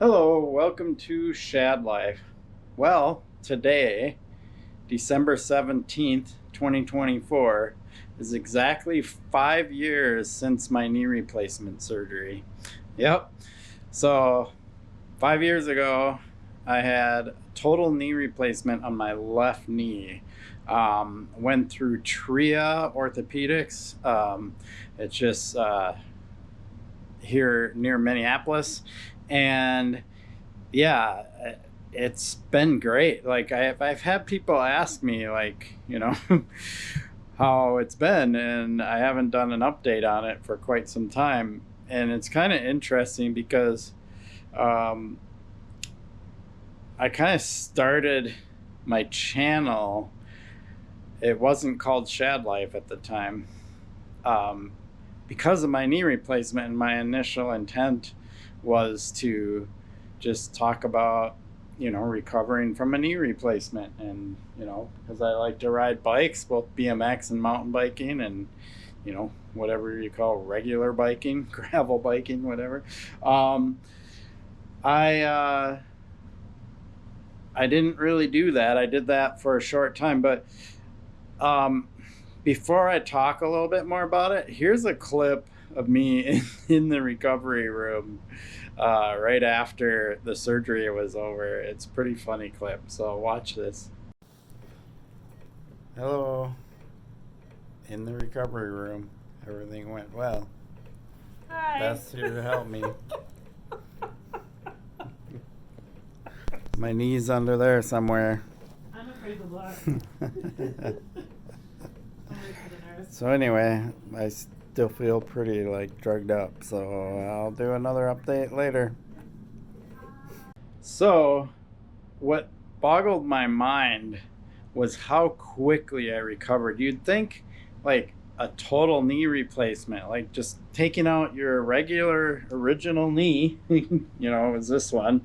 Hello, welcome to Shad Life. Well, today, December 17th, 2024, is exactly 5 years since my knee replacement surgery. Yep. So, 5 years ago, I had total knee replacement on my left knee. Went through TRIA Orthopedics. It's just here near Minneapolis. And yeah, it's been great. Like I've had people ask me like, how it's been, and I haven't done an update on it for quite some time. And it's kind of interesting because um, I kind of started my channel. It wasn't called Shad Life at the time. Um, because of my knee replacement, and my initial intent was to just talk about recovering from a knee replacement, and because I like to ride bikes, both BMX and mountain biking, and whatever you call regular biking, gravel biking, whatever. um, I I didn't really do that. I did that for a short time, but um, before I talk a little bit more about it, here's a clip of me in the recovery room right after the surgery was over. It's a pretty funny clip, so watch this. Hello, in the recovery room. Everything went well. Hi. Beth's here to help me. My knee's under there somewhere. I'm afraid to look. I'm ready for the nurse. So anyway, I still feel pretty like drugged up, so I'll do another update later. So what boggled my mind was how quickly I recovered. You'd think like a total knee replacement, like just taking out your regular original knee, it was this one,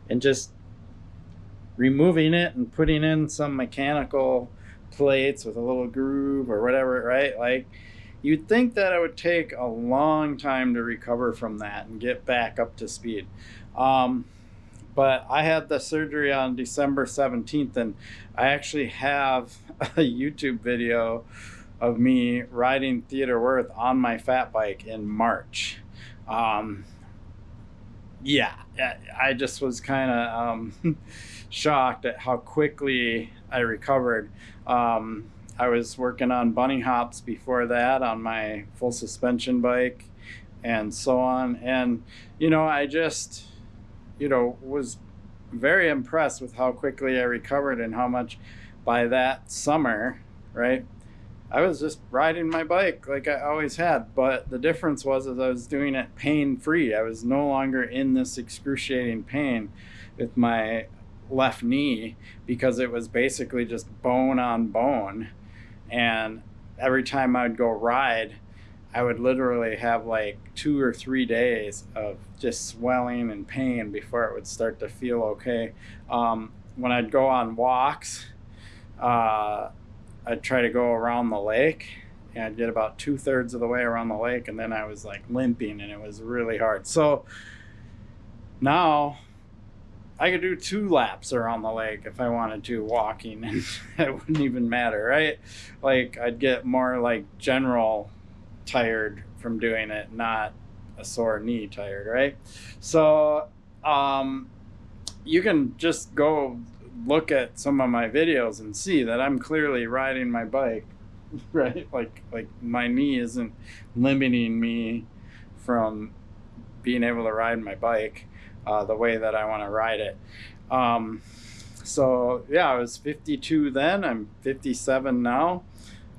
and just removing it and putting in some mechanical plates with a little groove or whatever, right? Like you'd think that it would take a long time to recover from that and get back up to speed. But I had the surgery on December 17th, and I actually have a YouTube video of me riding Theodore Wirth on my fat bike in March. Yeah, I just was kind of shocked at how quickly I recovered. I was working on bunny hops before that on my full suspension bike and so on. And, I just, was very impressed with how quickly I recovered, and how much by that summer, right, I was just riding my bike like I always had. But the difference was I was doing it pain-free. I was no longer in this excruciating pain with my left knee, because it was basically just bone on bone. And every time I'd go ride, I would literally have like 2 or 3 days of just swelling and pain before it would start to feel okay. When I'd go on walks, I'd try to go around the lake, and I'd get about 2/3 of the way around the lake, and then I was like limping, and it was really hard. So now I could do 2 laps around the lake if I wanted to, walking, and it wouldn't even matter, right? Like I'd get more like general tired from doing it, not a sore knee tired, right? So you can just go look at some of my videos and see that I'm clearly riding my bike, right? Like my knee isn't limiting me from being able to ride my bike the way that I want to ride it. So yeah, I was 52 then, I'm 57 now,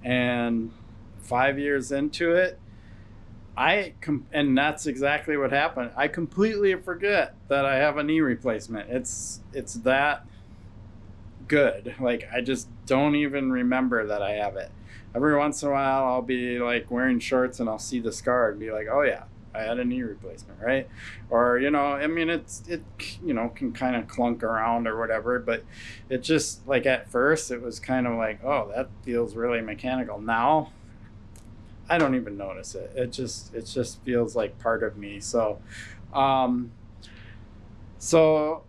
and 5 years into it, and that's exactly what happened. I completely forget that I have a knee replacement. It's that good. Like I just don't even remember that I have it. Every once in a while I'll be like wearing shorts and I'll see the scar and be like, oh yeah, I had a knee replacement, right? Or I mean, it can kind of clunk around or whatever, but it just, like, at first it was kind of like, oh, that feels really mechanical. Now I don't even notice it. It just feels like part of me. So So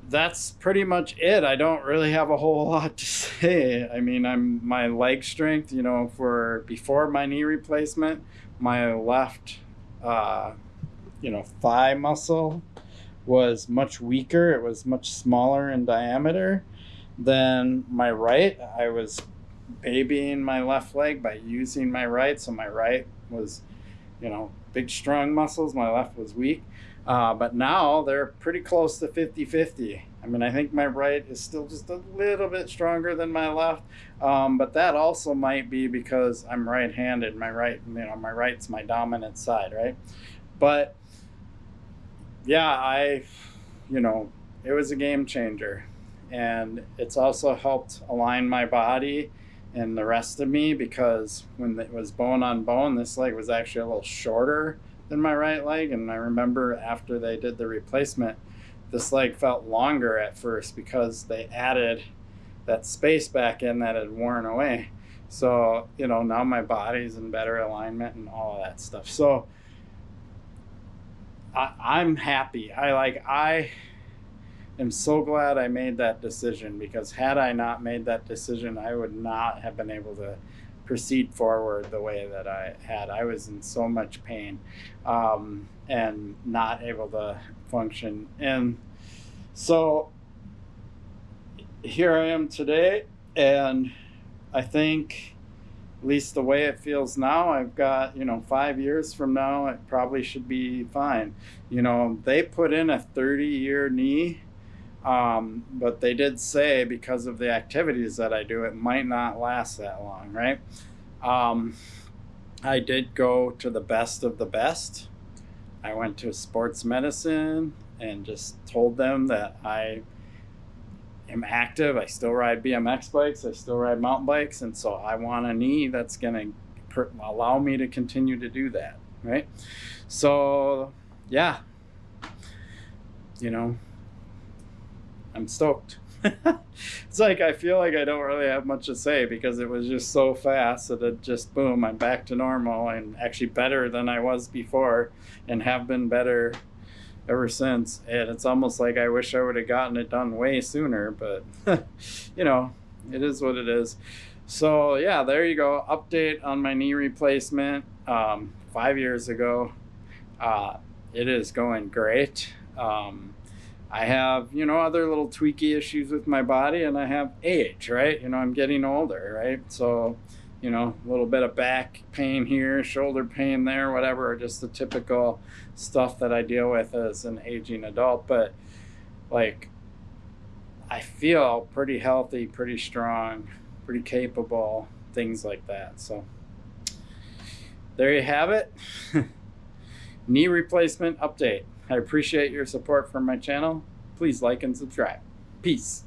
that's pretty much it. I don't really have a whole lot to say. I mean, my leg strength, you know, for before my knee replacement, my left, you know, thigh muscle was much weaker. It was much smaller in diameter than my right. I was babying my left leg by using my right. So my right was, you know, big, strong muscles. My left was weak. But now they're pretty close to 50-50. I mean, I think my right is still just a little bit stronger than my left. But that also might be because I'm right-handed. My right's my dominant side, right? But yeah, you know, it was a game changer. And it's also helped align my body and the rest of me, because when it was bone on bone, this leg was actually a little shorter than my right leg. And I remember after they did the replacement, this leg felt longer at first because they added that space back in that had worn away. So, you know, now my body's in better alignment and all of that stuff. So I'm happy. I am so glad I made that decision, because had I not made that decision, I would not have been able to proceed forward the way that I had. I was in so much pain, and not able to function. And so here I am today, and I think, at least the way it feels now, I've got, you know, 5 years from now, it probably should be fine. You know, they put in a 30-year knee, but they did say because of the activities that I do, it might not last that long, right? I did go to the best of the best. I went to sports medicine and just told them that I am active. I still ride BMX bikes. I still ride mountain bikes. And so I want a knee that's going to allow me to continue to do that, right? So, yeah, you know, I'm stoked. It's like I feel like I don't really have much to say, because it was just so fast that it just, boom, I'm back to normal, and actually better than I was before, and have been better ever since. And it's almost like I wish I would have gotten it done way sooner, but you know, it is what it is. So yeah, there you go. Update on my knee replacement 5 years ago. It is going great. I have, you know, other little tweaky issues with my body, and I have age, right? You know, I'm getting older, right? So, you know, a little bit of back pain here, shoulder pain there, whatever, just the typical stuff that I deal with as an aging adult. But like, I feel pretty healthy, pretty strong, pretty capable, things like that. So there you have it. Knee replacement update. I appreciate your support for my channel. Please like and subscribe. Peace.